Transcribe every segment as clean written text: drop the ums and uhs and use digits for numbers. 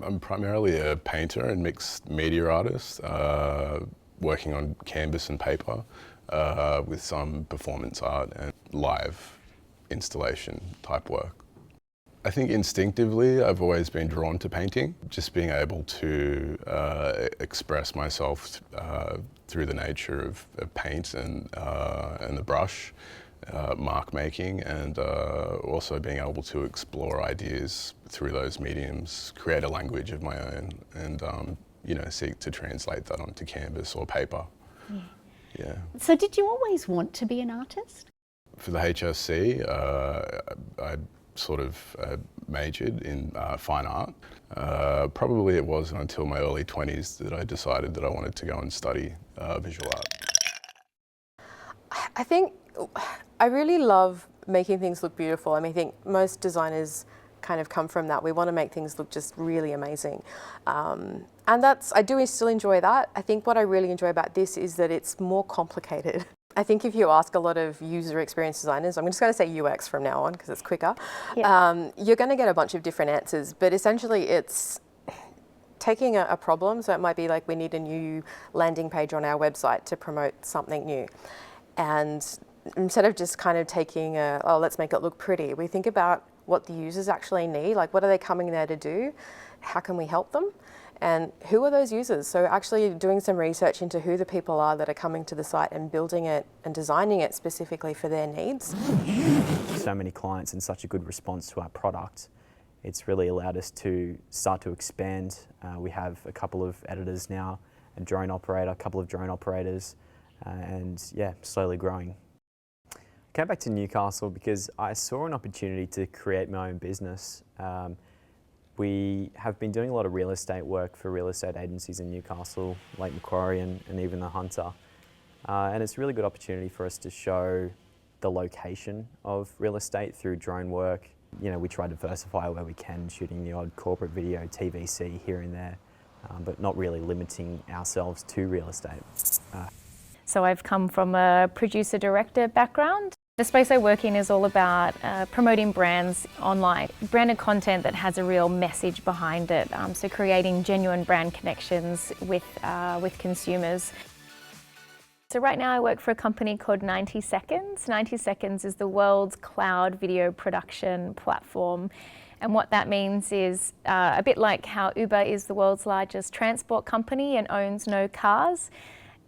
I'm primarily a painter and mixed media artist, working on canvas and paper, with some performance art and live installation type work. I think instinctively I've always been drawn to painting, just being able to express myself through the nature of paint and the brush. Mark making, and also being able to explore ideas through those mediums, create a language of my own, and you know, seek to translate that onto canvas or paper. Yeah. So did you always want to be an artist? For the HSC, I sort of majored in fine art. Probably it wasn't until my early 20s that I decided that I wanted to go and study visual art. I think I really love making things look beautiful. I mean, I think most designers kind of come from that. We want to make things look just really amazing. And I do still enjoy that. I think what I really enjoy about this is that it's more complicated. I think if you ask a lot of user experience designers, I'm just going to say UX from now on because it's quicker, you're going to get a bunch of different answers, but essentially it's taking a problem. So it might be like, we need a new landing page on our website to promote something new. And instead of just kind of taking oh, let's make it look pretty, we think about what the users actually need, like what are they coming there to do, how can we help them, and who are those users? So actually doing some research into who the people are that are coming to the site and building it and designing it specifically for their needs. So many clients and such a good response to our product, it's really allowed us to start to expand. We have a couple of editors now, a couple of drone operators, and yeah, slowly growing. I came back to Newcastle because I saw an opportunity to create my own business. We have been doing a lot of real estate work for real estate agencies in Newcastle, like Macquarie and even the Hunter. And it's a really good opportunity for us to show the location of real estate through drone work. You know, we try to diversify where we can, shooting the odd corporate video, TVC here and there, but not really limiting ourselves to real estate. So I've come from a producer-director background. The space I work in is all about promoting brands online, branded content that has a real message behind it, so creating genuine brand connections with consumers. So right now I work for a company called 90 Seconds. 90 Seconds is the world's cloud video production platform. And what that means is a bit like how Uber is the world's largest transport company and owns no cars.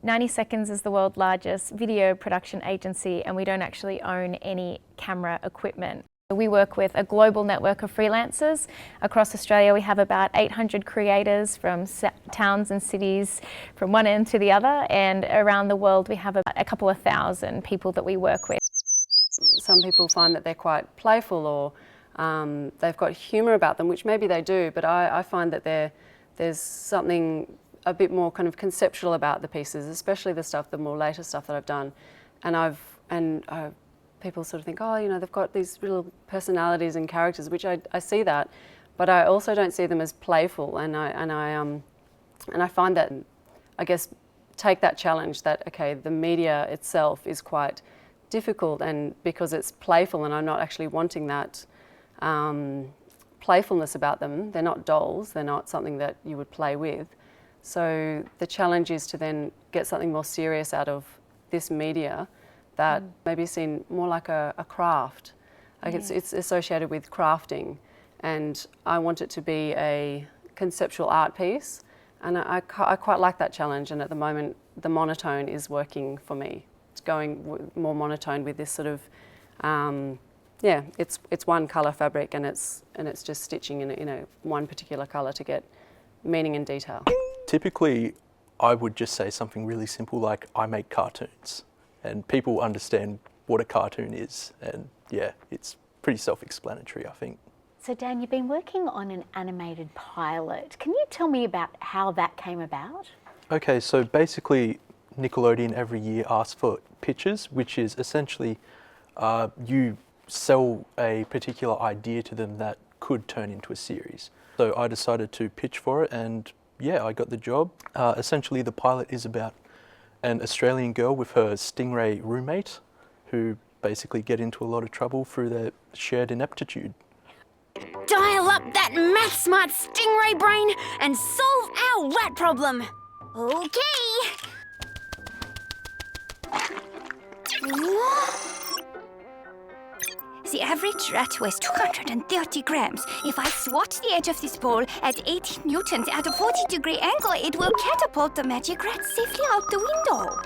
90 Seconds is the world's largest video production agency, and we don't actually own any camera equipment. We work with a global network of freelancers. Across Australia, we have about 800 creators from towns and cities from one end to the other, and around the world we have about a couple of thousand people that we work with. Some people find that they're quite playful, or they've got humour about them, which maybe they do, but I find that there's something a bit more kind of conceptual about the pieces, especially the more later stuff that I've done. And people sort of think, oh, you know, they've got these real personalities and characters, which I see that, but I also don't see them as playful. And I find that, I guess, take that challenge that, okay, the media itself is quite difficult, and because it's playful and I'm not actually wanting that playfulness about them, they're not dolls, they're not something that you would play with. So the challenge is to then get something more serious out of this media that maybe is seen more like a craft. Like it's associated with crafting, and I want it to be a conceptual art piece, and I quite like that challenge. And at the moment, the monotone is working for me. It's going more monotone with this sort of, it's one colour fabric, and it's just stitching in one particular colour to get meaning and detail. Typically, I would just say something really simple like, I make cartoons, and people understand what a cartoon is, and yeah, it's pretty self-explanatory, I think. So Dan, you've been working on an animated pilot. Can you tell me about how that came about? Okay, so basically Nickelodeon every year asks for pitches, which is essentially you sell a particular idea to them that could turn into a series. So I decided to pitch for it, and yeah, I got the job. Essentially the pilot is about an Australian girl with her stingray roommate who basically get into a lot of trouble through their shared ineptitude. Dial up that math-smart stingray brain and solve our rat problem. Okay. The average rat weighs 230 grams. If I swat the edge of this ball at 80 newtons at a 40-degree angle, it will catapult the magic rat safely out the window.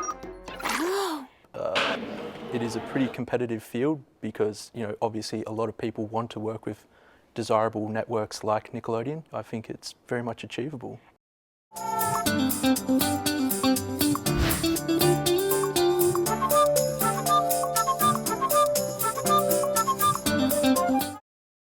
It is a pretty competitive field because, you know, obviously a lot of people want to work with desirable networks like Nickelodeon. I think it's very much achievable.